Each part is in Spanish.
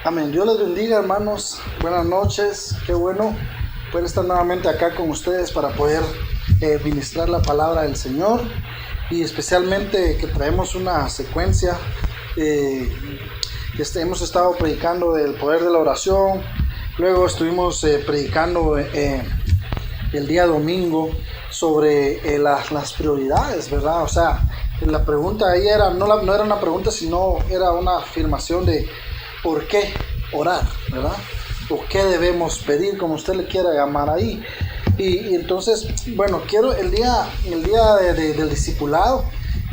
Amén. Dios les bendiga, hermanos. Buenas noches. Qué bueno poder estar nuevamente acá con ustedes para poder ministrar la palabra del Señor, y especialmente que traemos una secuencia. Hemos estado predicando del poder de la oración. Luego estuvimos predicando el día domingo sobre las prioridades, ¿verdad? O sea, la pregunta ahí era, no era una pregunta, sino era una afirmación de por qué orar, ¿verdad? O qué debemos pedir, como usted le quiera llamar ahí. Y entonces, bueno, quiero el día del discipulado,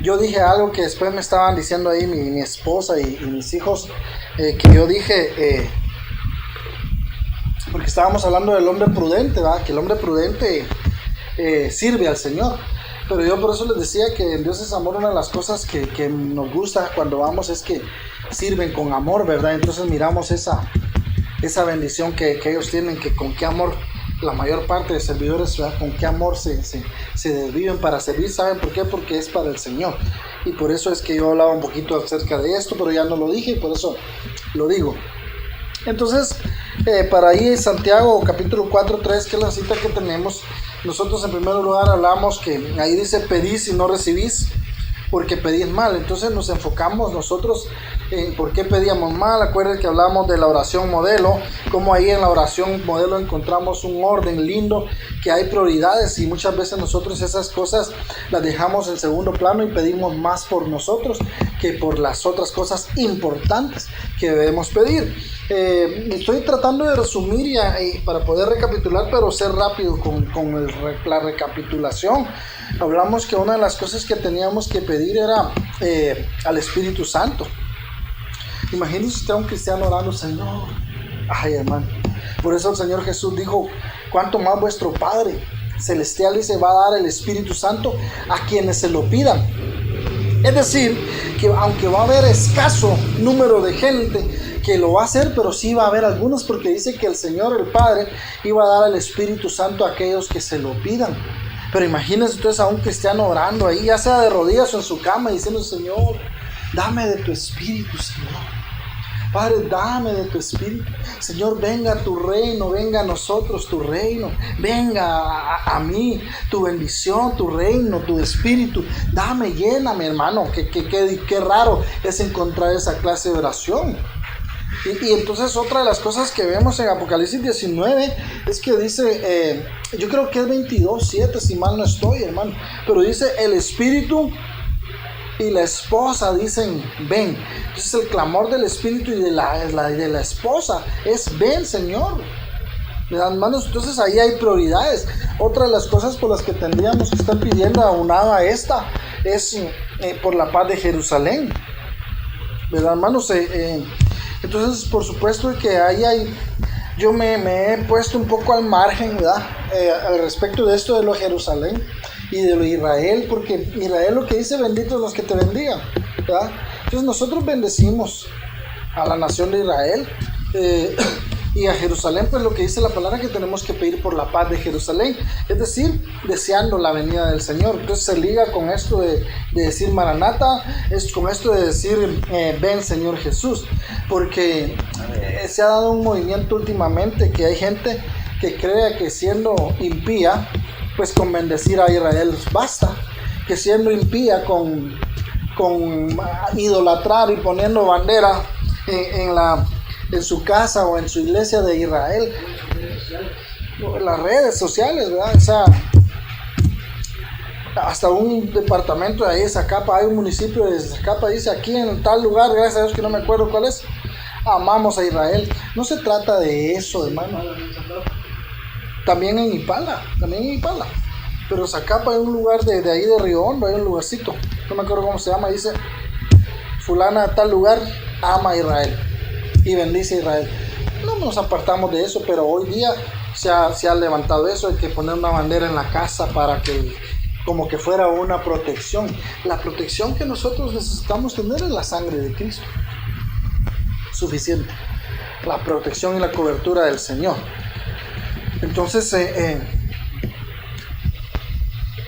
yo dije algo que después me estaban diciendo ahí mi esposa y mis hijos, que yo dije, porque estábamos hablando del hombre prudente, ¿verdad? Que el hombre prudente sirve al Señor. Pero yo por eso les decía que en Dios es amor. Una de las cosas que nos gusta cuando vamos es que sirven con amor, ¿verdad? Entonces miramos esa bendición que ellos tienen, que con qué amor la mayor parte de servidores, ¿verdad? Con qué amor se desviven para servir. ¿Saben por qué? Porque es para el Señor. Y por eso es que yo hablaba un poquito acerca de esto, pero ya no lo dije y por eso lo digo. Entonces, para ahí Santiago capítulo 4:3, que es la cita que tenemos, nosotros en primer lugar hablamos que ahí dice: pedís y no recibís porque pedís mal. Entonces nos enfocamos nosotros en por qué pedíamos mal. Acuérdense que hablamos de la oración modelo, como ahí en la oración modelo encontramos un orden lindo, que hay prioridades, y muchas veces nosotros esas cosas las dejamos en segundo plano y pedimos más por nosotros que por las otras cosas importantes que debemos pedir. Estoy tratando de resumir y para poder recapitular, pero ser rápido con la recapitulación. Hablamos que una de las cosas que teníamos que pedir era al Espíritu Santo. Imagínense usted a un cristiano orando: Señor, ay, hermano. Por eso el Señor Jesús dijo: cuánto más vuestro Padre Celestial dice va a dar el Espíritu Santo a quienes se lo pidan. Es decir, que aunque va a haber escaso número de gente que lo va a hacer, pero sí va a haber algunos, porque dice que el Señor, el Padre, iba a dar el Espíritu Santo a aquellos que se lo pidan. Pero imagínense entonces a un cristiano orando ahí, ya sea de rodillas o en su cama, diciendo: Señor, dame de tu Espíritu, Señor. Padre, dame de tu Espíritu. Señor, venga tu reino, venga a nosotros tu reino, venga a mí tu bendición, tu reino, tu Espíritu. Dame, lléname, hermano. Qué raro es encontrar esa clase de oración. Y entonces otra de las cosas que vemos en Apocalipsis 19 es que dice, yo creo que es 22:7, si mal no estoy, hermano, pero dice: el Espíritu y la esposa dicen: ven. Entonces el clamor del Espíritu y de la esposa es: ven, Señor. Hermanos, entonces ahí hay prioridades. Otra de las cosas por las que tendríamos que estar pidiendo, aunada a esta, es por la paz de Jerusalén, ¿verdad, hermanos? Entonces, por supuesto que ahí yo me he puesto un poco al margen, ¿verdad? Al respecto de esto de lo Jerusalén y de lo Israel, porque Israel lo que dice: benditos los que te bendigan, ¿verdad? Entonces nosotros bendecimos a la nación de Israel, y a Jerusalén, pues lo que dice la palabra que tenemos que pedir por la paz de Jerusalén, es decir, deseando la venida del Señor. Entonces se liga con esto de decir Maranata, es con esto de decir ven, Señor Jesús, porque se ha dado un movimiento últimamente que hay gente que cree que siendo impía, pues con bendecir a Israel basta, que siendo impía con idolatrar y poniendo bandera en su casa o en su iglesia de Israel, en las redes sociales, ¿verdad? O sea, hasta un departamento de ahí de Zacapa, hay un municipio de Zacapa, dice: aquí en tal lugar, gracias a Dios que no me acuerdo cuál es, amamos a Israel. No se trata de eso, hermano. También en Ipala, pero Zacapa hay un lugar de ahí de Río Hondo, hay un lugarcito, no me acuerdo cómo se llama, dice: fulana de tal lugar ama a Israel y bendice a Israel. No nos apartamos de eso, pero hoy día se ha levantado eso, hay que poner una bandera en la casa para que, como que fuera una protección. La protección que nosotros necesitamos tener es la sangre de Cristo, suficiente, la protección y la cobertura del Señor. Entonces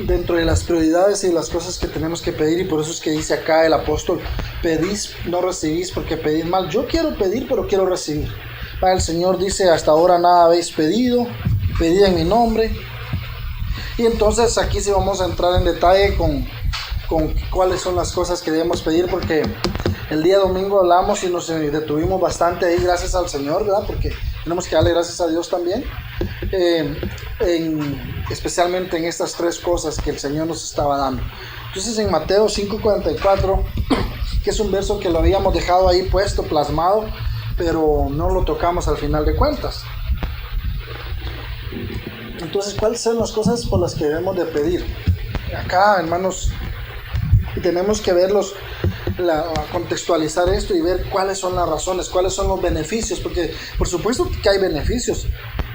dentro de las prioridades y las cosas que tenemos que pedir, y por eso es que dice acá el apóstol, pedís, no recibís porque pedís mal. Yo quiero pedir, pero quiero recibir. El Señor dice, hasta ahora nada habéis pedido, pedid en mi nombre. Y entonces aquí sí vamos a entrar en detalle con cuáles son las cosas que debemos pedir, porque el día domingo hablamos y nos detuvimos bastante ahí, gracias al Señor, ¿verdad? Porque tenemos que darle gracias a Dios también, especialmente en estas tres cosas que el Señor nos estaba dando. Entonces en Mateo 5:44, que es un verso que lo habíamos dejado ahí puesto, plasmado, pero no lo tocamos al final de cuentas. Entonces, ¿cuáles son las cosas por las que debemos de pedir? Acá, hermanos, tenemos que contextualizar esto y ver cuáles son las razones, cuáles son los beneficios, porque por supuesto que hay beneficios.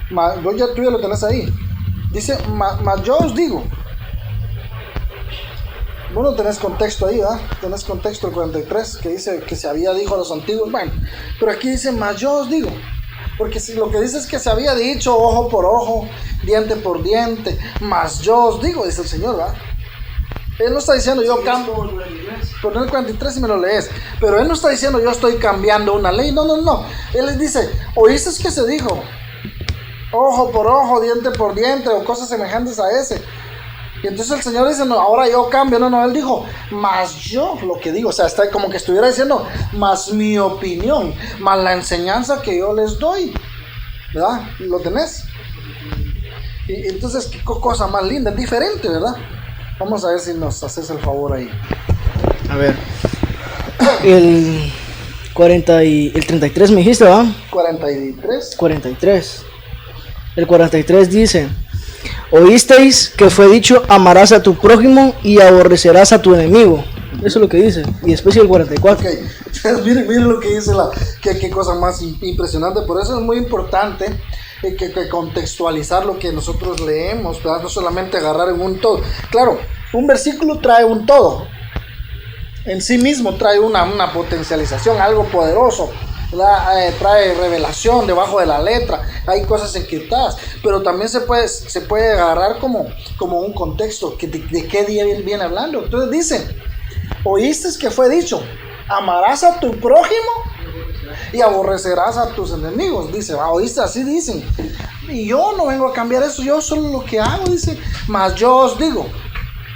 Tú ya lo tenés ahí. Dice, mas yo os digo. Bueno, tenés contexto ahí, ¿verdad? Tenés contexto el 43, que dice que se había dicho a los antiguos. Bueno, pero aquí dice, mas yo os digo. Porque si lo que dice es que se había dicho ojo por ojo, diente por diente, mas yo os digo, dice el Señor, ¿verdad? Él no está diciendo yo cambio, pero en el 43 si me lo lees, pero Él no está diciendo yo estoy cambiando una ley, no. Él les dice, oíste que se dijo, ojo por ojo, diente por diente, o cosas semejantes a ese. Y entonces el Señor dice, no, ahora yo cambio, no, Él dijo, mas yo lo que digo, o sea, está como que estuviera diciendo, mas mi opinión, más la enseñanza que yo les doy, ¿verdad? ¿Lo tenés? Y entonces, qué cosa más linda, es diferente, ¿verdad? Vamos a ver si nos haces el favor ahí. A ver, el 33 me dijiste, ¿verdad? 43. 43. El 43 dice, oísteis que fue dicho, amarás a tu prójimo y aborrecerás a tu enemigo. Eso es lo que dice. Y después el 44. Okay. Miren lo que dice qué cosa más impresionante. Por eso es muy importante que contextualizar lo que nosotros leemos, ¿verdad? No solamente agarrar en un todo. Claro, un versículo trae un todo. En sí mismo trae una potencialización, algo poderoso. Trae revelación debajo de la letra, hay cosas encriptadas, pero también se puede agarrar como un contexto de qué día viene hablando. Entonces dice, oíste que fue dicho, amarás a tu prójimo y aborrecerás a tus enemigos. Dice, oíste, así dicen, y yo no vengo a cambiar eso, yo solo lo que hago, dice, mas yo os digo.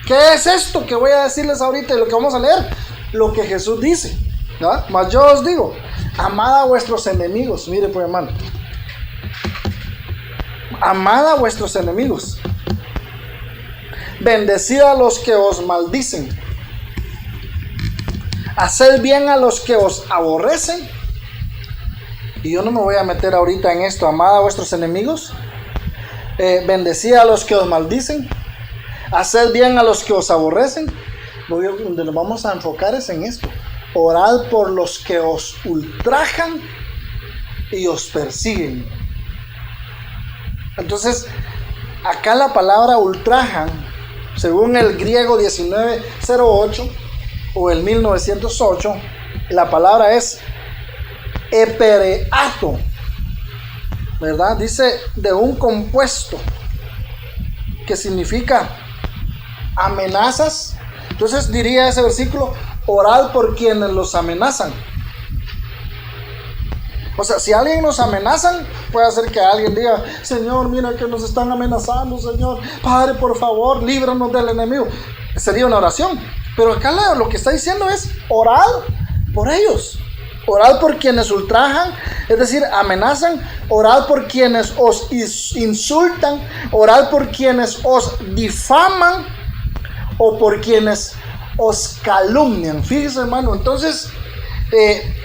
¿Qué es esto que voy a decirles ahorita y lo que vamos a leer? Lo que Jesús dice, ¿verdad? Mas yo os digo, amad a vuestros enemigos. Mire pues, hermano, amad a vuestros enemigos, bendecid a los que os maldicen, haced bien a los que os aborrecen. Y yo no me voy a meter ahorita en esto. Amad a vuestros enemigos, bendecid a los que os maldicen, haced bien a los que os aborrecen. Donde nos vamos a enfocar es en esto. Orad por los que os ultrajan y os persiguen. Entonces, acá la palabra ultrajan, según el griego 1908 o el 1908, la palabra es epereato, ¿verdad? Dice de un compuesto que significa amenazas. Entonces diría ese versículo, orad por quienes los amenazan. O sea, si alguien nos amenazan, puede hacer que alguien diga, Señor, mira que nos están amenazando, Señor, Padre, por favor, líbranos del enemigo. Sería una oración. Pero acá lo que está diciendo es, orad por ellos. Orad por quienes ultrajan, es decir, amenazan. Orad por quienes os insultan. Orad por quienes os difaman o por quienes os calumnian. Fíjese, hermano, entonces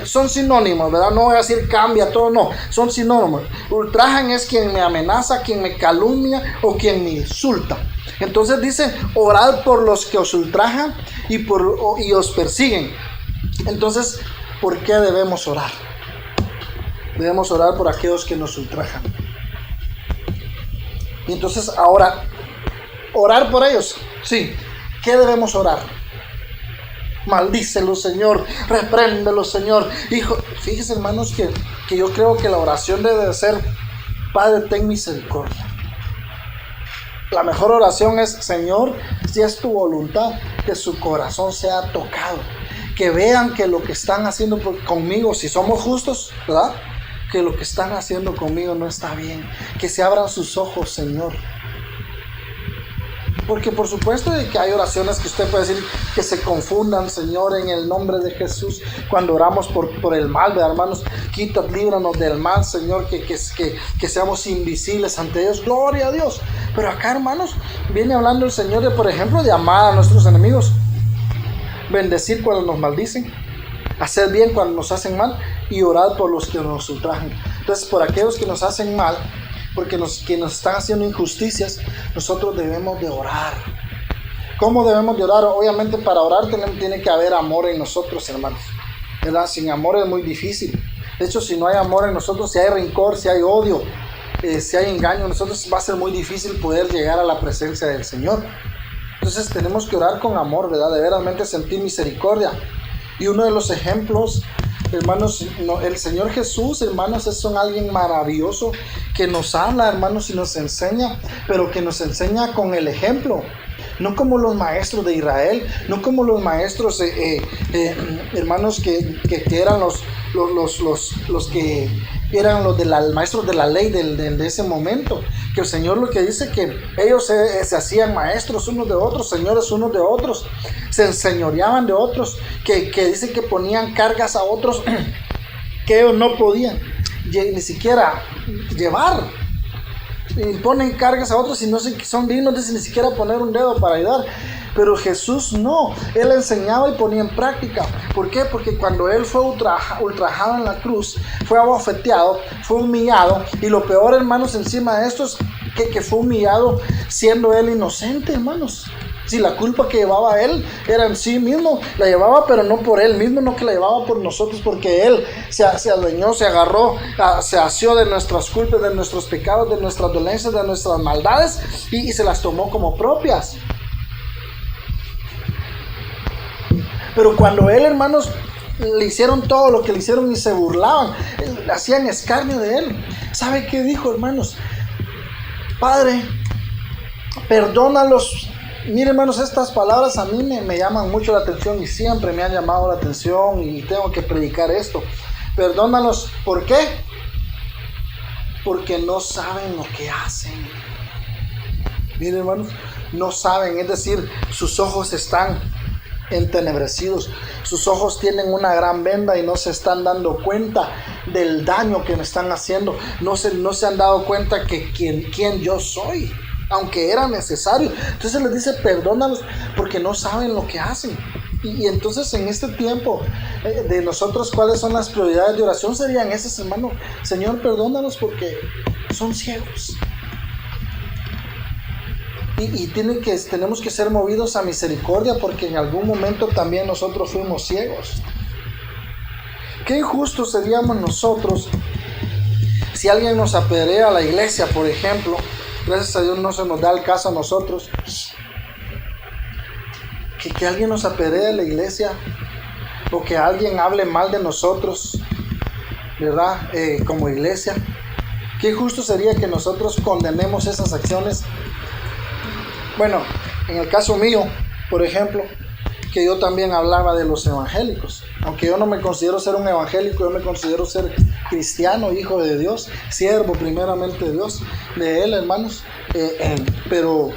son sinónimos, ¿verdad? No voy a decir cambia todo, no, son sinónimos. Ultrajan es quien me amenaza, quien me calumnia o quien me insulta. Entonces dice, orad por los que os ultrajan y os persiguen. Entonces, ¿por qué debemos orar? Debemos orar por aquellos que nos ultrajan. Y entonces ahora, orar por ellos, sí. ¿Qué debemos orar? Maldícelo, Señor, repréndelo, Señor. Hijo, fíjese, hermanos, que yo creo que la oración debe ser, Padre, ten misericordia. La mejor oración es: Señor, si es tu voluntad, que su corazón sea tocado. Que vean que lo que están haciendo conmigo, si somos justos, ¿verdad?, que lo que están haciendo conmigo no está bien. Que se abran sus ojos, Señor. Porque por supuesto que hay oraciones que usted puede decir que se confundan, Señor, en el nombre de Jesús, cuando oramos por el mal, ¿verdad, hermanos? Líbranos del mal, Señor, que seamos invisibles ante Dios. Gloria a Dios. Pero acá, hermanos, viene hablando el Señor de, por ejemplo, de amar a nuestros enemigos, bendecir cuando nos maldicen, hacer bien cuando nos hacen mal y orar por los que nos ultrajan. Entonces, por aquellos que nos hacen mal, porque que nos están haciendo injusticias, nosotros debemos de orar. ¿Cómo debemos de orar? Obviamente, para orar tiene que haber amor en nosotros, hermanos, ¿verdad? Sin amor es muy difícil. De hecho, si no hay amor en nosotros, si hay rencor, si hay odio, si hay engaño en nosotros, va a ser muy difícil poder llegar a la presencia del Señor. Entonces tenemos que orar con amor, ¿verdad? De verdaderamente sentir misericordia. Y uno de los ejemplos, hermanos, el Señor Jesús, hermanos, es alguien maravilloso que nos habla, hermanos, y nos enseña, pero que nos enseña con el ejemplo. No como los maestros de Israel, no como los maestros, hermanos, que eran los que eran los maestros de la ley de ese momento. Que el Señor lo que dice, que ellos se hacían maestros unos de otros, señores unos de otros, se enseñoreaban de otros, que dice que ponían cargas a otros que ellos no podían ni siquiera llevar. Y ponen cargas a otros y no son dignos de ni siquiera poner un dedo para ayudar. Pero Jesús no, Él enseñaba y ponía en práctica. ¿Por qué? Porque cuando Él fue ultrajado en la cruz, fue abofeteado, fue humillado, y lo peor, hermanos, encima de esto es que fue humillado siendo Él inocente, hermanos. Si la culpa que llevaba Él era en sí mismo, la llevaba, pero no por Él mismo, no que la llevaba por nosotros, porque Él se adueñó, se agarró, se asió de nuestras culpas, de nuestros pecados, de nuestras dolencias, de nuestras maldades, y se las tomó como propias. Pero cuando Él, hermanos, le hicieron todo lo que le hicieron y se burlaban, hacían escarnio de Él, ¿sabe qué dijo, hermanos? Padre, perdónalos. Miren, hermanos, estas palabras a mí me llaman mucho la atención y siempre me han llamado la atención y tengo que predicar esto. Perdónalos, ¿por qué? Porque no saben lo que hacen. Miren, hermanos, no saben, es decir, sus ojos están entenebrecidos, sus ojos tienen una gran venda y no se están dando cuenta del daño que me están haciendo. No se han dado cuenta que quién yo soy, aunque era necesario. Entonces les dice, perdónalos porque no saben lo que hacen. Y entonces en este tiempo de nosotros, ¿cuáles son las prioridades de oración? Serían esas, hermano. Señor, perdónalos porque son ciegos. Y tenemos que ser movidos a misericordia, porque en algún momento también nosotros fuimos ciegos. Qué injustos seríamos nosotros si alguien nos apedrea a la iglesia, por ejemplo. Gracias a Dios no se nos da el caso a nosotros. Que alguien nos apedree a la iglesia, o que alguien hable mal de nosotros, ¿verdad? Como iglesia. Qué injusto sería que nosotros condenemos esas acciones. Bueno, en el caso mío, por ejemplo, que yo también hablaba de los evangélicos. Aunque yo no me considero ser un evangélico, yo me considero ser cristiano, hijo de Dios, siervo primeramente de Dios, de Él, hermanos. Pero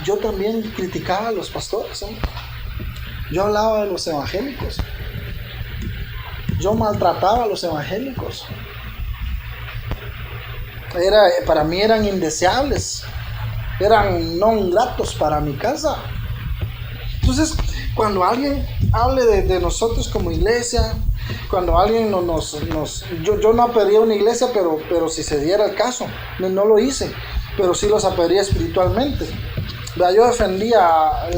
yo también criticaba a los pastores, ¿eh? Yo hablaba de los evangélicos. Yo maltrataba a los evangélicos. Para mí eran indeseables. Eran no gratos para mi casa. Entonces, cuando alguien hable de nosotros como iglesia, cuando alguien yo no apedreé una iglesia, pero si se diera el caso, no lo hice, pero sí los apedreé espiritualmente. Yo defendía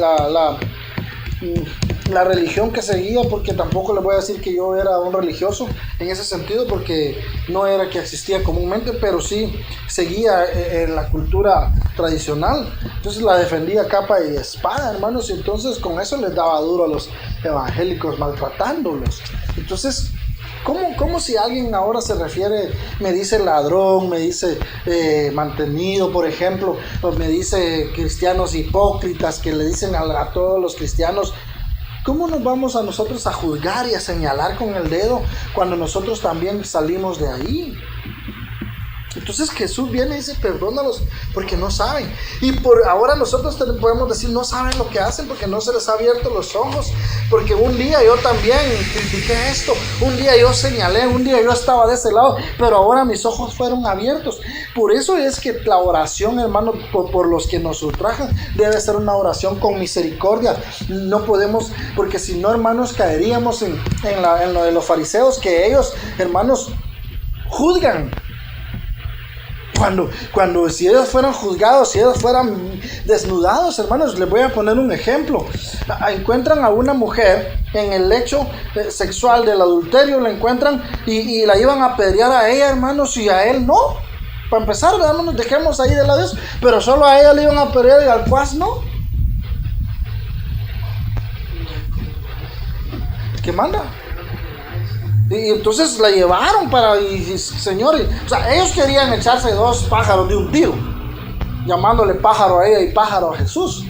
la religión que seguía, porque tampoco le voy a decir que yo era un religioso en ese sentido, porque no era que existía comúnmente, pero sí seguía la cultura tradicional. Entonces la defendía capa y espada, hermanos, y entonces con eso les daba duro evangélicos maltratándolos. Entonces, ¿cómo si alguien ahora se refiere, me dice ladrón, me dice mantenido, por ejemplo, o me dice cristianos hipócritas, que le dicen a todos los cristianos? ¿Cómo nos vamos a nosotros a juzgar y a señalar con el dedo cuando nosotros también salimos de ahí? Entonces Jesús viene y dice, perdónalos porque no saben. Y por ahora nosotros podemos decir, no saben lo que hacen porque no se les ha abierto los ojos. Porque un día yo también critiqué esto, un día yo señalé, un día yo estaba de ese lado, pero ahora mis ojos fueron abiertos. Por eso es que la oración, hermano, por los que nos ultrajan, debe ser una oración con misericordia. No podemos, porque si no, hermanos, caeríamos en lo de los fariseos, que ellos, hermanos, juzgan. Cuando si ellos fueran juzgados, si ellos fueran desnudados, hermanos, les voy a poner un ejemplo. Encuentran a una mujer en el lecho sexual del adulterio, la encuentran y la iban a apedrear a ella, hermanos, y a él no. Para empezar, hermanos, dejemos ahí de lado eso, pero solo a ella le iban a apedrear y al cuas no. ¿Qué manda? Y entonces la llevaron Señor, o sea, ellos querían echarse 2 pájaros de un tiro, llamándole pájaro a ella y pájaro a Jesús.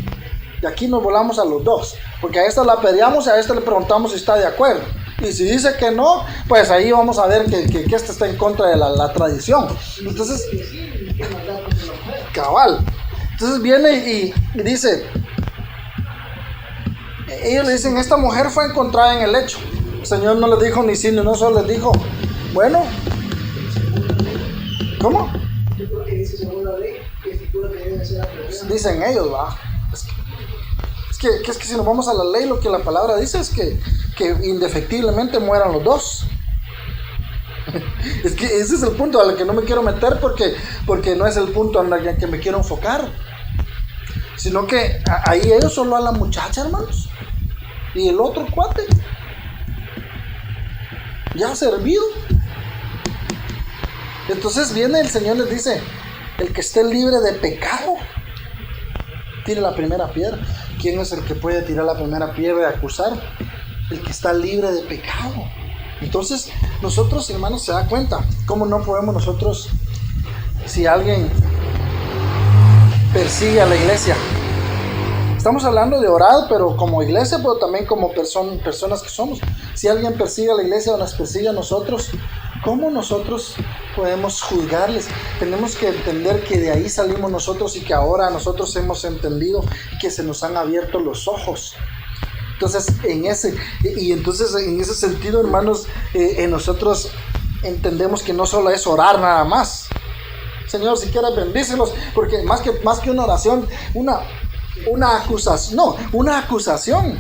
Y aquí nos volamos a los dos, porque a esta la pedíamos y a esta le preguntamos si está de acuerdo. Y si dice que no, pues ahí vamos a ver que este está en contra de la tradición. Entonces, cabal. Entonces viene y dice, ellos le dicen, esta mujer fue encontrada en el lecho. El Señor no les dijo ni sí ni no, solo les dijo, bueno, ¿cómo? Porque dice según la ley, que estipula que debe ser apedreado. Dicen ellos, va. Es que si nos vamos a la ley, lo que la palabra dice es que indefectiblemente mueran los dos. Es que ese es el punto al que no me quiero meter porque no es el punto en el que me quiero enfocar. Sino que ahí ellos solo a la muchacha, hermanos. Y el otro cuate ya ha servido. Entonces viene el Señor, les dice, el que esté libre de pecado, tire la primera piedra. ¿Quién es el que puede tirar la primera piedra y acusar? El que está libre de pecado. Entonces nosotros, hermanos, se da cuenta cómo no podemos nosotros, si alguien persigue a la iglesia, estamos hablando de orar, pero como iglesia, pero también como personas que somos. Si alguien persigue a la iglesia o nos persigue a nosotros, ¿cómo nosotros podemos juzgarles? Tenemos que entender que de ahí salimos nosotros y que ahora nosotros hemos entendido que se nos han abierto los ojos. Entonces, en ese sentido, hermanos, nosotros entendemos que no solo es orar nada más. Señor, si quieres bendícelos, porque más que una oración, una acusación.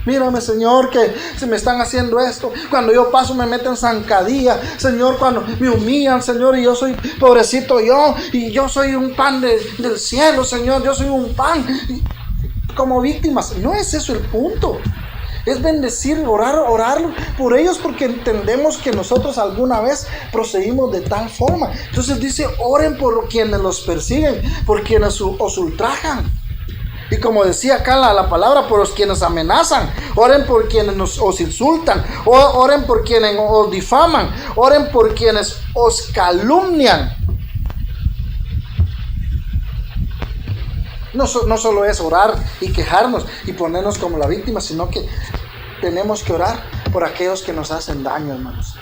Mírame, Señor, que se me están haciendo esto. Cuando yo paso me meten zancadilla. Señor, cuando me humillan, Señor, y yo soy pobrecito y yo soy un pan del cielo, Señor, yo soy un pan. Como víctimas. No es eso el punto. Es bendecir, orar por ellos, porque entendemos que nosotros alguna vez procedimos de tal forma. Entonces dice, oren por quienes los persiguen, por quienes os ultrajan. Y como decía acá la palabra, por los quienes amenazan, oren por quienes os insultan, oren por quienes os difaman, oren por quienes os calumnian. No solo es orar y quejarnos y ponernos como la víctima, sino que tenemos que orar por aquellos que nos hacen daño, hermanos.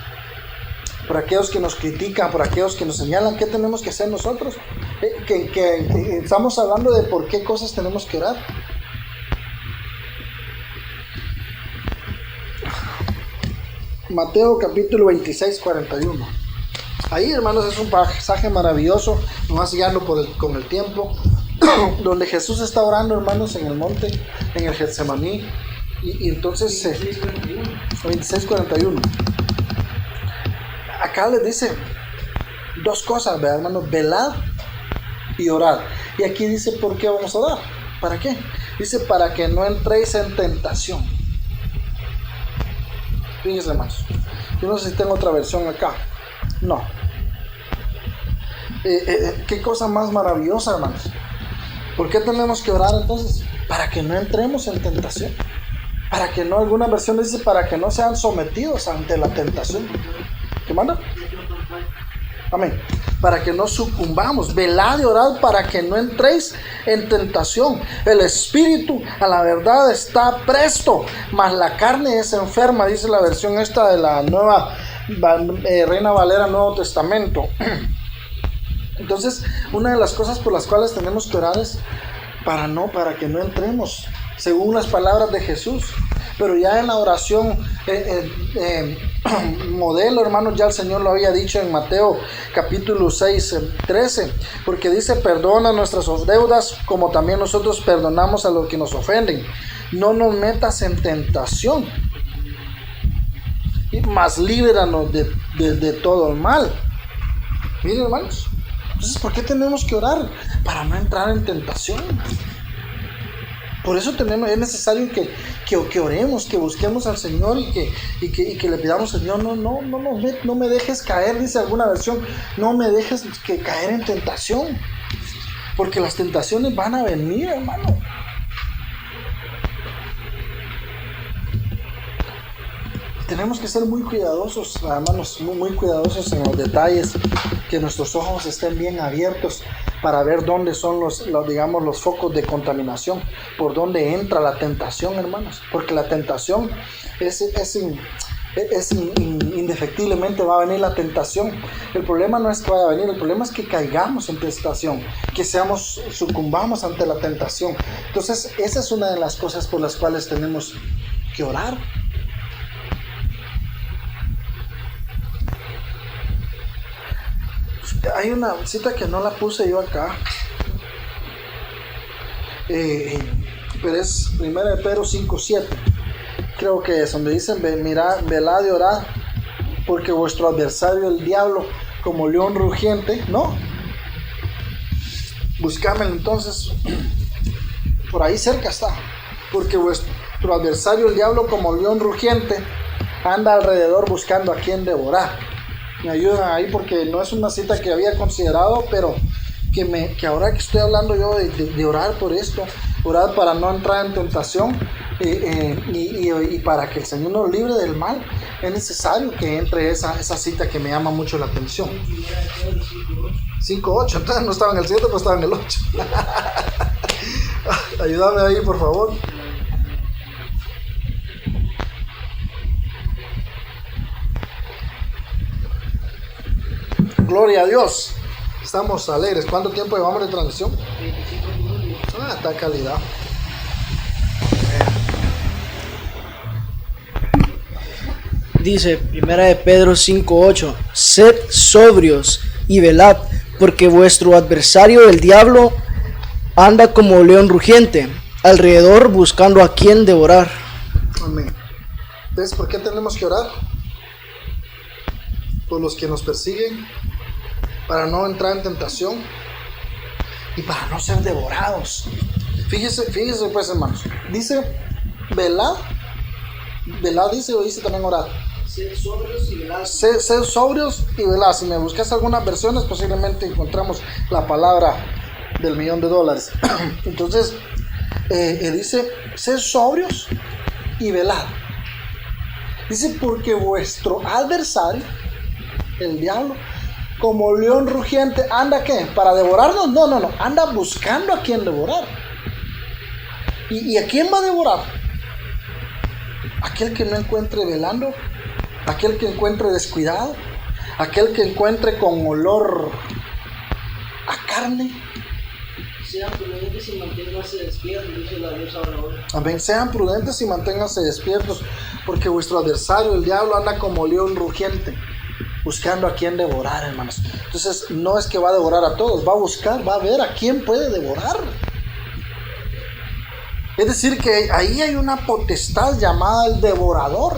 Por aquellos que nos critican, por aquellos que nos señalan. ¿Qué tenemos que hacer nosotros? Que estamos hablando de por qué cosas tenemos que orar. Mateo capítulo 26, 41. Ahí, hermanos, es un pasaje maravilloso. Nomás guiarlo con el tiempo. Donde Jesús está orando, hermanos, en el monte, en el Getsemaní. Y entonces 26:41. Acá les dice 2 cosas, ¿verdad, hermanos? Velad y orad. Y aquí dice, ¿por qué vamos a orar? ¿Para qué? Dice, para que no entréis en tentación. Fíjense, hermanos. Yo no sé si tengo otra versión acá. No. Qué cosa más maravillosa, hermanos. ¿Por qué tenemos que orar entonces? Para que no entremos en tentación. Para que no, alguna versión dice, para que no sean sometidos ante la tentación. ¿Qué manda? Amén. Para que no sucumbamos. Velad y orad para que no entréis en tentación. El espíritu a la verdad está presto, mas la carne es enferma, dice la versión esta de la nueva Reina Valera Nuevo Testamento. Entonces, una de las cosas por las cuales tenemos que orar es para que no entremos, según las palabras de Jesús. Pero ya en la oración modelo, hermanos, ya el Señor lo había dicho en Mateo capítulo 6, 13, porque dice, perdona nuestras deudas como también nosotros perdonamos a los que nos ofenden. No nos metas en tentación, mas líbranos de todo el mal. Miren, hermanos, entonces, ¿por qué tenemos que orar? Para no entrar en tentación. Por eso es necesario que oremos, que busquemos al Señor y que le pidamos, Señor, no me dejes caer, dice alguna versión, no me dejes caer en tentación, porque las tentaciones van a venir, hermano. Tenemos que ser muy cuidadosos, hermanos, muy cuidadosos en los detalles, que nuestros ojos estén bien abiertos para ver dónde son los focos de contaminación, por dónde entra la tentación, hermanos, porque la tentación indefectiblemente va a venir la tentación. El problema no es que vaya a venir, el problema es que caigamos en tentación, que sucumbamos ante la tentación. Entonces, esa es una de las cosas por las cuales tenemos que orar. Hay una cita que no la puse yo acá, pero es 1 Pedro 5:7, creo que es donde dicen, mirad, velad y orad, porque vuestro adversario el diablo, como león rugiente, ¿no? Buscámelo entonces, por ahí cerca está, porque vuestro adversario el diablo, como león rugiente, anda alrededor buscando a quien devorar. Me ayudan ahí porque no es una cita que había considerado, pero que ahora que estoy hablando yo de orar por esto, orar para no entrar en tentación y para que el Señor nos libre del mal, es necesario que entre esa cita que me llama mucho la atención. 5:8, entonces no estaba en el 7, pues estaba en el 8. Ayúdame ahí, por favor. Gloria a Dios. Estamos alegres. ¿Cuánto tiempo llevamos de transmisión? 25 minutos. Está calidad. Dice 1 Pedro 5:8, sed sobrios y velad, porque vuestro adversario el diablo anda como león rugiente, alrededor buscando a quien devorar. Amén. Entonces, ¿por qué tenemos que orar? Por los que nos persiguen, para no entrar en tentación y para no ser devorados. Fíjese pues, hermanos, dice velad dice, o dice también orad. Ser sobrios y velad. Ser sobrios y velad. Si me buscas algunas versiones, posiblemente encontramos la palabra del $1,000,000. Entonces, dice, ser sobrios y velad. Dice, porque vuestro adversario, el diablo, como león rugiente, anda ¿qué? ¿Para devorarnos? No, anda buscando a quien devorar. ¿Y a quién va a devorar? Aquel que no encuentre velando, aquel que encuentre descuidado, aquel que encuentre con olor a carne. Sean prudentes y manténganse despiertos, dice la Dios ahora. Amén. Sean prudentes y manténganse despiertos, porque vuestro adversario, el diablo, anda como león rugiente, buscando a quien devorar, hermanos. Entonces, no es que va a devorar a todos, va a buscar, va a ver a quién puede devorar. Es decir, que ahí hay una potestad llamada el devorador.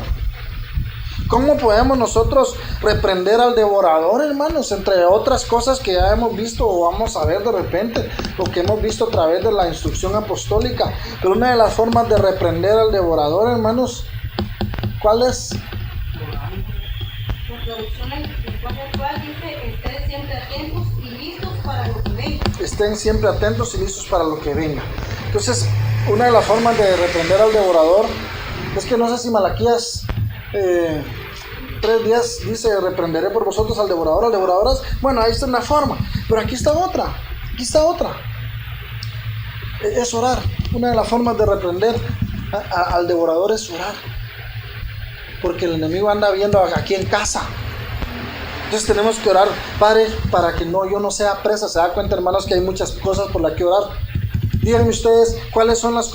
¿Cómo podemos nosotros reprender al devorador, hermanos? Entre otras cosas que ya hemos visto o vamos a ver de repente, o que hemos visto a través de la instrucción apostólica. Pero una de las formas de reprender al devorador, hermanos, ¿cuál es? La traducción en lenguaje actual dice, estén siempre atentos y listos para lo que venga. Estén siempre atentos y listos para lo que venga. Entonces, una de las formas de reprender al devorador Es que no sé si Malaquías 3:10 dice, reprenderé por vosotros al devorador. Bueno, ahí está una forma, pero aquí está otra. Es orar. Una de las formas de reprender al devorador es orar, porque el enemigo anda viendo aquí en casa. Entonces tenemos que orar, Padre, para que yo no sea presa. Se da cuenta, hermanos, que hay muchas cosas por las que orar. Díganme ustedes cuáles son las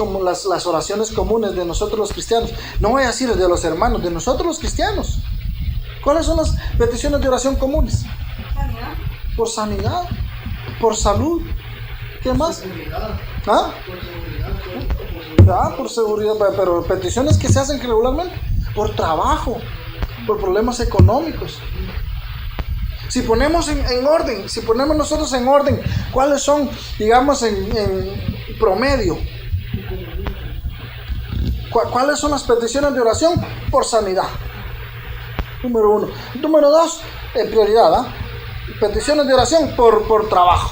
oraciones comunes de nosotros los cristianos. No voy a decir de los hermanos, de nosotros los cristianos. ¿Cuáles son las peticiones de oración comunes? Sanidad. Por sanidad, por salud. ¿Qué más? ¿Ah? Por seguridad, pero peticiones que se hacen regularmente. Por trabajo, por problemas económicos. Si ponemos en orden, si ponemos nosotros en orden, ¿cuáles son, digamos, en promedio? ¿Cuáles son las peticiones de oración? Por sanidad. Número 1. Número 2, en prioridad, peticiones de oración por trabajo.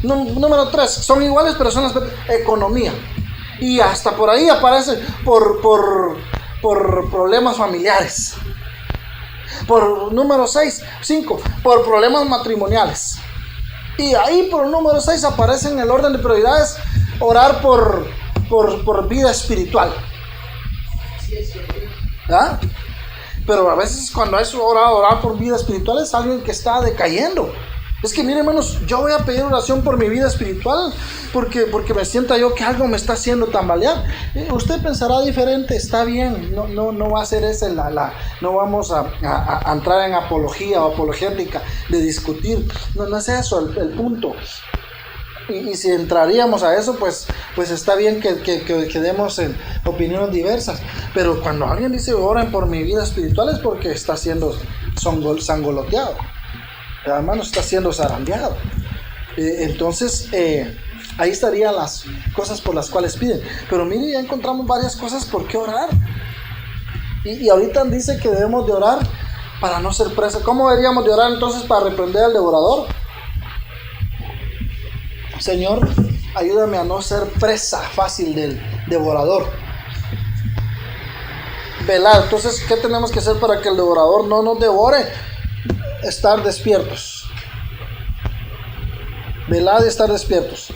Número 3, son iguales, pero son las economía. Y hasta por ahí aparece por problemas familiares. Por número 5, por problemas matrimoniales. Y ahí por el número 6 aparece en el orden de prioridades orar por vida espiritual. ¿Ah? Pero a veces cuando es orar por vida espiritual es alguien que está decayendo. Es que miren, hermanos, yo voy a pedir oración por mi vida espiritual porque me sienta yo que algo me está haciendo tambalear. Usted pensará diferente, está bien, no va a ser ese no vamos a entrar en apología o apologética de discutir. No es eso el punto. Y si entraríamos a eso, pues está bien que demos opiniones diversas. Pero cuando alguien dice oren por mi vida espiritual es porque está siendo sangoloteado. Hermano, está siendo zarandeado. Entonces, ahí estarían las cosas por las cuales piden. Pero mire, ya encontramos varias cosas por qué orar. Y ahorita dice que debemos de orar para no ser presa. ¿Cómo deberíamos de orar entonces para reprender al devorador? Señor, ayúdame a no ser presa fácil del devorador. Velar. Entonces, ¿qué tenemos que hacer para que el devorador no nos devore? Estar despiertos. Velad y estar despiertos.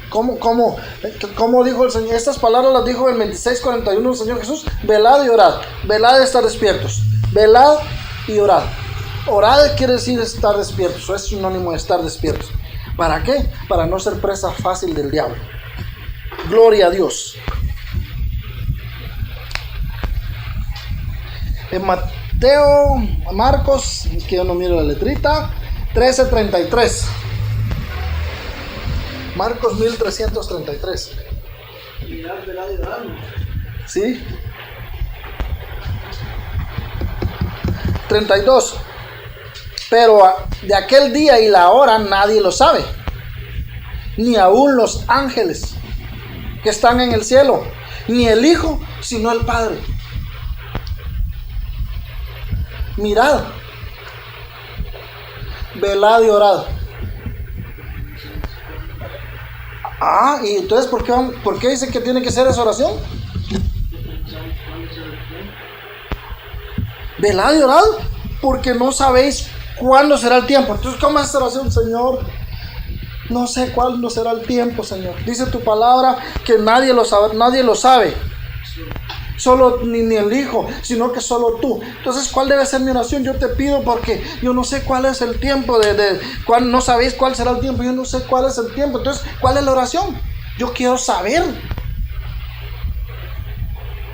¿Cómo dijo el Señor? Estas palabras las dijo en 26:41 el Señor Jesús. Velad y orad. Velad y estar despiertos. Velad y orad. Orad quiere decir estar despiertos. Es sinónimo de estar despiertos. ¿Para qué? Para no ser presa fácil del diablo. Gloria a Dios. En Marcos, que yo no miro la letrita, 13:33. Marcos 1333. Mirar, velar y orar. ¿Sí? 32. Pero de aquel día y la hora nadie lo sabe, ni aun los ángeles que están en el cielo, ni el Hijo, sino el Padre. Mirad, velad y orad. Y entonces ¿por qué dice que tiene que ser esa oración? Velad y orad, porque no sabéis cuándo será el tiempo. Entonces, ¿cómo es esta oración? Señor, no sé cuándo será el tiempo, Señor. Dice tu palabra que nadie lo sabe. Solo ni el Hijo, sino que solo tú. Entonces, ¿cuál debe ser mi oración? Yo te pido porque yo no sé cuál es el tiempo no sabéis cuál será el tiempo. Yo no sé cuál es el tiempo. Entonces, ¿cuál es la oración? Yo quiero saber.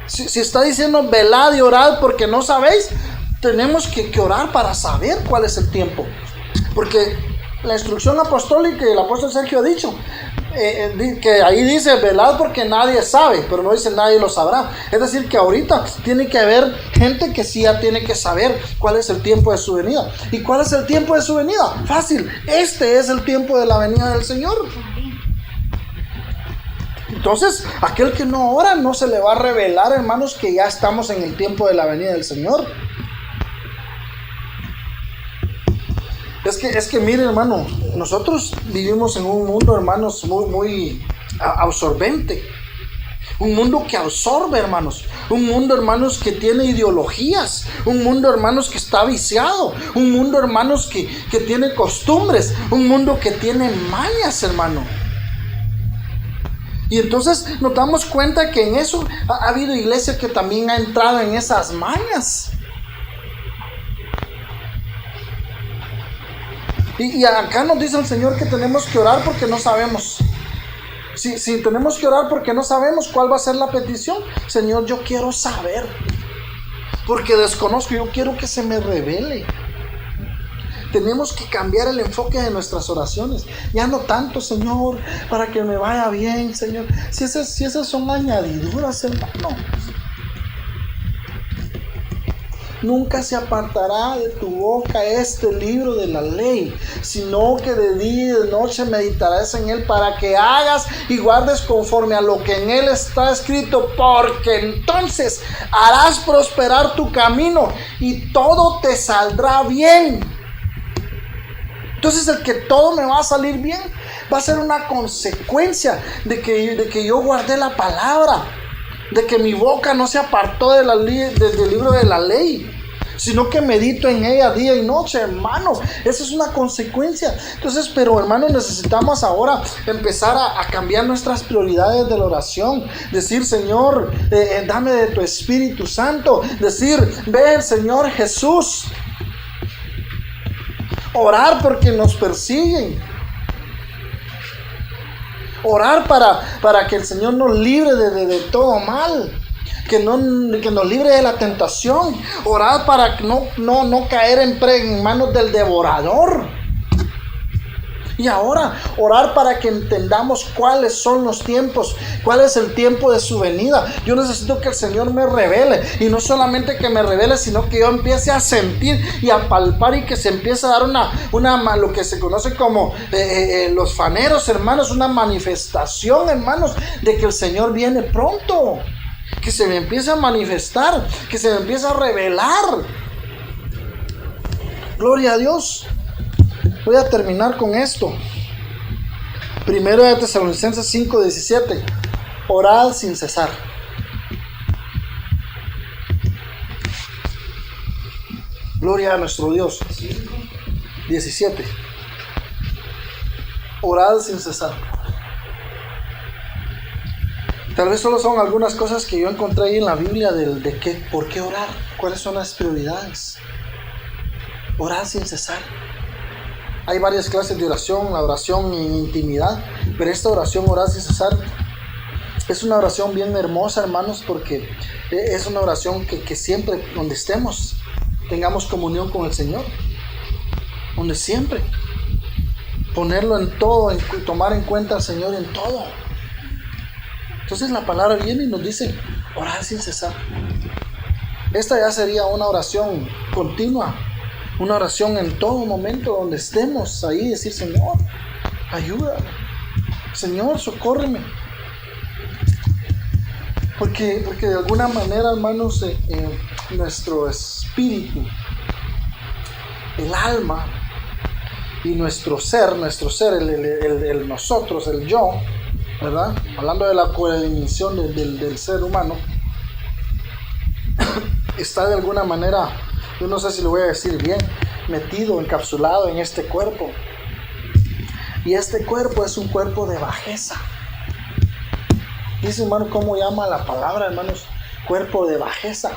Si está diciendo velad y orad porque no sabéis, tenemos que orar para saber cuál es el tiempo. Porque la instrucción apostólica, y el apóstol Sergio ha dicho, que ahí dice velad porque nadie sabe, pero no dice nadie lo sabrá. Es decir, que ahorita tiene que haber gente que sí ya tiene que saber cuál es el tiempo de su venida. ¿Y cuál es el tiempo de su venida? Fácil, este es el tiempo de la venida del Señor. Entonces, aquel que no ora no se le va a revelar, hermanos, que ya estamos en el tiempo de la venida del Señor. Es que miren, hermano, nosotros vivimos en un mundo, hermanos, muy absorbente. Un mundo que absorbe, hermanos. Un mundo, hermanos, que tiene ideologías. Un mundo, hermanos, que está viciado. Un mundo, hermanos, que tiene costumbres. Un mundo que tiene mañas, hermano. Y entonces nos damos cuenta que en eso ha habido iglesia que también ha entrado en esas mañas. Y acá nos dice el Señor que tenemos que orar porque no sabemos. Si tenemos que orar porque no sabemos cuál va a ser la petición. Señor, yo quiero saber. Porque desconozco, yo quiero que se me revele. Tenemos que cambiar el enfoque de nuestras oraciones. Ya no tanto, Señor, para que me vaya bien, Señor. Si esas son añadiduras, hermano. Nunca se apartará de tu boca este libro de la ley, sino que de día y de noche meditarás en él para que hagas y guardes conforme a lo que en él está escrito, porque entonces harás prosperar tu camino y todo te saldrá bien. Entonces el que todo me va a salir bien va a ser una consecuencia de que yo guardé la palabra, de que mi boca no se apartó del libro de la ley, sino que medito en ella día y noche, hermano. Esa es una consecuencia. Entonces, pero hermano, necesitamos ahora empezar a cambiar nuestras prioridades de la oración. Decir, Señor, dame de tu Espíritu Santo. Decir, ven, Señor Jesús. Orar porque nos persiguen. Orar para que el Señor nos libre de todo mal. Que nos libre de la tentación. Orar para no caer en manos del devorador. Y ahora, orar para que entendamos cuáles son los tiempos, cuál es el tiempo de su venida. Yo necesito que el Señor me revele, y no solamente que me revele, sino que yo empiece a sentir y a palpar, y que se empiece a dar lo que se conoce como los faneros, hermanos, una manifestación, hermanos, de que el Señor viene pronto. Que se me empiece a manifestar, que se me empiece a revelar. Gloria a Dios. Voy a terminar con esto. Primero de Tesalonicenses 5:17. Orad sin cesar. Gloria a nuestro Dios. 17. Orad sin cesar. Tal vez solo son algunas cosas que yo encontré ahí en la Biblia por qué orar, cuáles son las prioridades. Orar sin cesar. Hay varias clases de oración, la oración en intimidad, pero esta oración, orar sin cesar, es una oración bien hermosa, hermanos, porque es una oración que siempre, donde estemos, tengamos comunión con el Señor. Donde siempre, ponerlo en todo, tomar en cuenta al Señor en todo. Entonces la palabra viene y nos dice, orar sin cesar. Esta ya sería una oración continua, una oración en todo momento donde estemos ahí, decir, Señor, ayuda, Señor, socórreme. Porque de alguna manera, hermanos, nuestro espíritu, el alma y nuestro ser, el nosotros, el yo, ¿verdad? Hablando de la codimensión del ser humano, está de alguna manera, yo no sé si lo voy a decir bien, metido, encapsulado en este cuerpo. Y este cuerpo es un cuerpo de bajeza. Dice, hermano, ¿cómo llama la palabra, hermanos? Cuerpo de bajeza.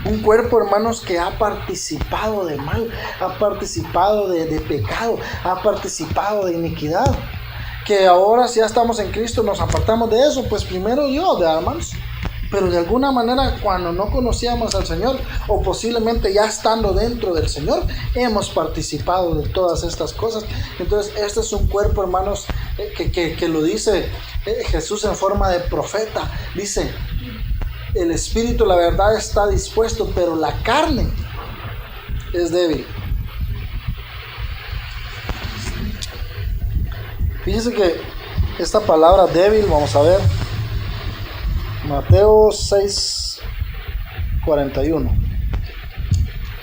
Un cuerpo, hermanos, que ha participado de mal, ha participado de pecado, ha participado de iniquidad. Que ahora, si ya estamos en Cristo, nos apartamos de eso. Pues primero yo, hermanos. Pero de alguna manera, cuando no conocíamos al Señor, o posiblemente ya estando dentro del Señor, hemos participado de todas estas cosas. Entonces, este es un cuerpo, hermanos, que lo dice Jesús en forma de profeta. Dice, el espíritu, la verdad, está dispuesto, pero la carne es débil. Fíjense que esta palabra débil, vamos a ver, Mateo 6:41.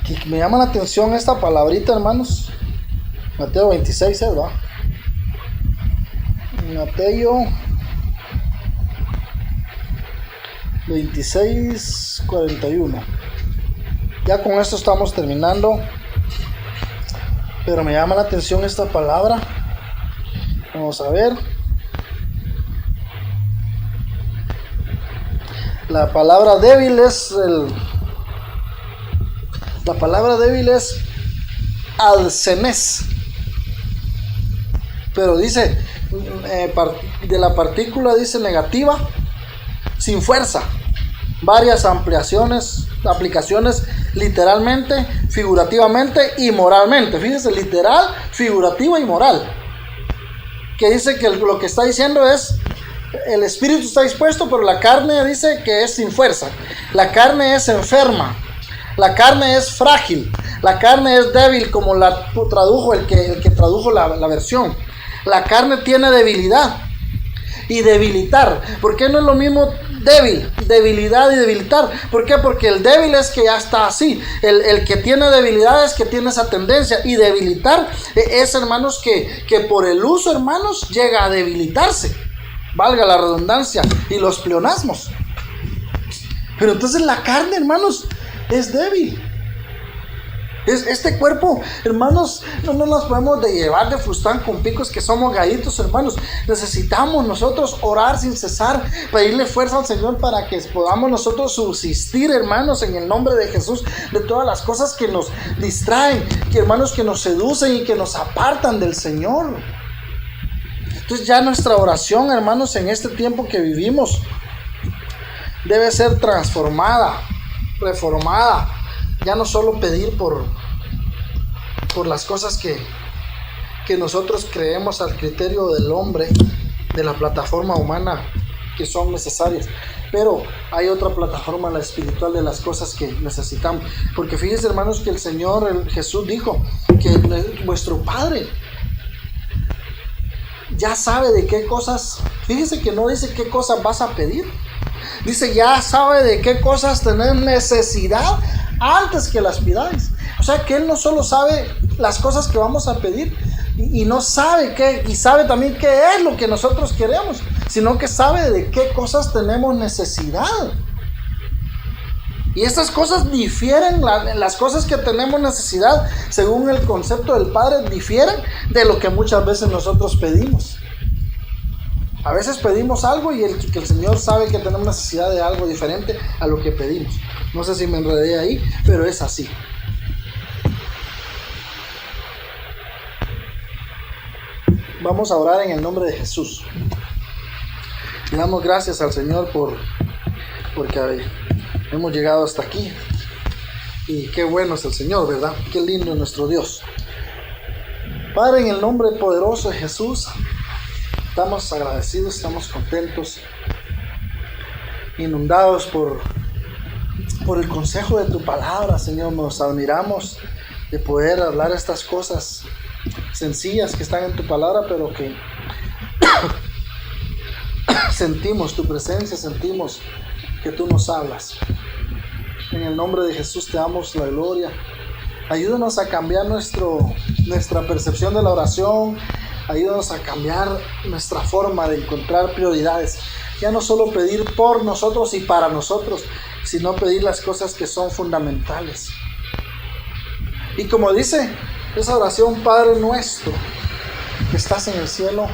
Y me llama la atención esta palabrita, hermanos. Mateo 26, ¿verdad? Mateo 26:41. Ya con esto estamos terminando, pero me llama la atención esta palabra. Vamos a ver. La palabra débil es alcenés, pero dice de la partícula, dice negativa, sin fuerza. Varias aplicaciones literalmente, figurativamente y moralmente. Fíjense, literal, figurativa y moral. Que dice que lo que está diciendo es: el espíritu está dispuesto, pero la carne dice que es sin fuerza. La carne es enferma. La carne es frágil. La carne es débil, como la tradujo el que tradujo la versión. La carne tiene debilidad y debilitar. ¿Por qué no es lo mismo débil, debilidad y debilitar? ¿Por qué? Porque el débil es que ya está así. El que tiene debilidad es que tiene esa tendencia. Y debilitar es, hermanos, que por el uso, hermanos, llega a debilitarse. Valga la redundancia y los pleonasmos. Pero entonces la carne, hermanos, es débil. Este cuerpo, hermanos, no nos podemos llevar de fustán con picos, que somos gallitos, hermanos. Necesitamos nosotros orar sin cesar, pedirle fuerza al Señor para que podamos nosotros subsistir, hermanos, en el nombre de Jesús, de todas las cosas que nos distraen, que hermanos, que nos seducen y que nos apartan del Señor. Entonces ya nuestra oración, hermanos, en este tiempo que vivimos, debe ser transformada, reformada. Ya no solo pedir por las cosas que nosotros creemos al criterio del hombre, de la plataforma humana, que son necesarias, pero hay otra plataforma, la espiritual, de las cosas que necesitamos. Porque fíjense, hermanos, que el Señor Jesús dijo que vuestro Padre ya sabe de qué cosas. Fíjense que no dice qué cosas vas a pedir, dice ya sabe de qué cosas tener necesidad antes que las pidáis. O sea que Él no solo sabe las cosas que vamos a pedir y no sabe qué, y sabe también qué es lo que nosotros queremos, sino que sabe de qué cosas tenemos necesidad. Y estas cosas difieren, las cosas que tenemos necesidad según el concepto del Padre difieren de lo que muchas veces nosotros pedimos. A veces pedimos algo y que el Señor sabe que tenemos necesidad de algo diferente a lo que pedimos. No sé si me enredé ahí, pero es así. Vamos a orar en el nombre de Jesús. Le damos gracias al Señor porque hemos llegado hasta aquí. Y qué bueno es el Señor, ¿verdad? Qué lindo es nuestro Dios. Padre, en el nombre poderoso de Jesús, estamos agradecidos, estamos contentos, inundados por el consejo de tu palabra, Señor. Nos admiramos de poder hablar estas cosas sencillas que están en tu palabra, pero que sentimos tu presencia, sentimos que tú nos hablas. En el nombre de Jesús te damos la gloria. Ayúdanos a cambiar nuestra percepción de la oración. Ayúdanos a cambiar nuestra forma de encontrar prioridades. Ya no solo pedir por nosotros y para nosotros, sino pedir las cosas que son fundamentales. Y como dice esa oración: Padre nuestro que estás en el cielo,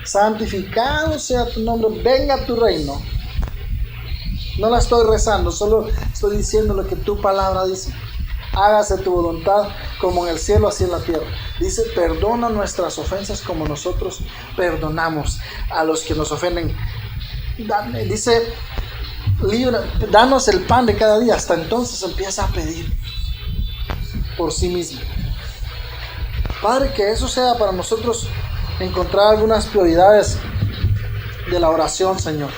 santificado sea tu nombre, venga tu reino. No la estoy rezando, solo estoy diciendo lo que tu palabra dice. Hágase tu voluntad como en el cielo, así en la tierra. Dice: perdona nuestras ofensas como nosotros perdonamos a los que nos ofenden. Dice: danos el pan de cada día. Hasta entonces empieza a pedir por sí mismo. Padre, que eso sea para nosotros encontrar algunas prioridades de la oración, Señor,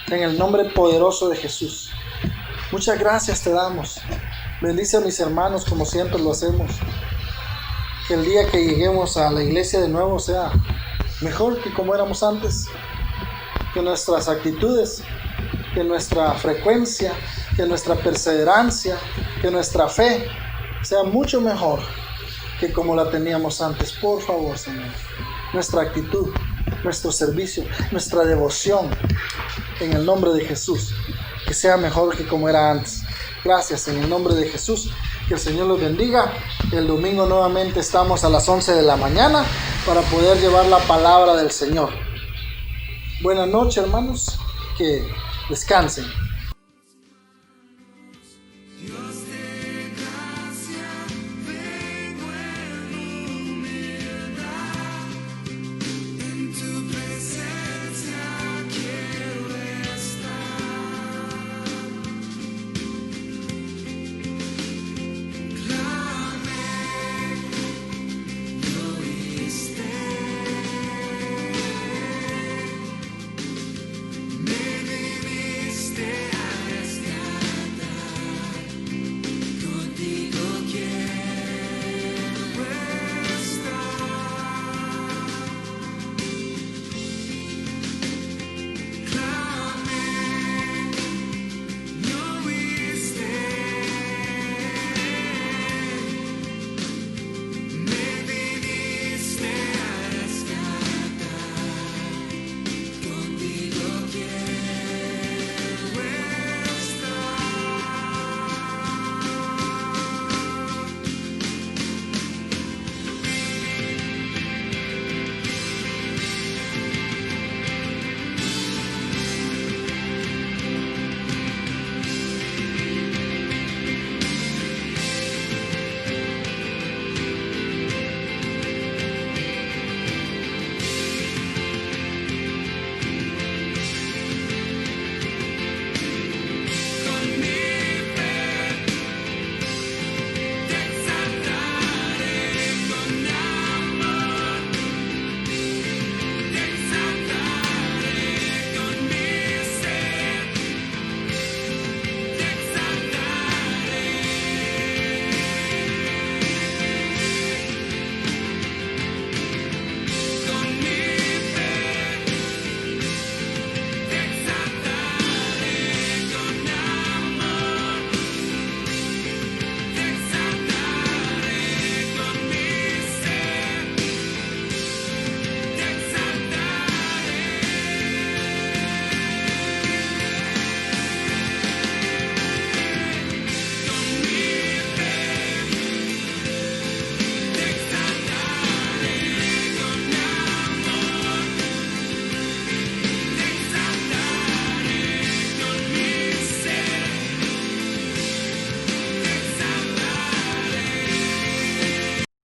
en el nombre poderoso de Jesús. Muchas gracias te damos. Bendice a mis hermanos como siempre lo hacemos. Que el día que lleguemos a la iglesia de nuevo sea mejor que como éramos antes. Que nuestras actitudes, que nuestra frecuencia, que nuestra perseverancia, que nuestra fe sea mucho mejor que como la teníamos antes. Por favor, Señor. Nuestra actitud, nuestro servicio, nuestra devoción, en el nombre de Jesús. Que sea mejor que como era antes. Gracias en el nombre de Jesús. Que el Señor los bendiga. El domingo nuevamente estamos a las 11 de la mañana para poder llevar la palabra del Señor. Buenas noches, hermanos. Que descansen.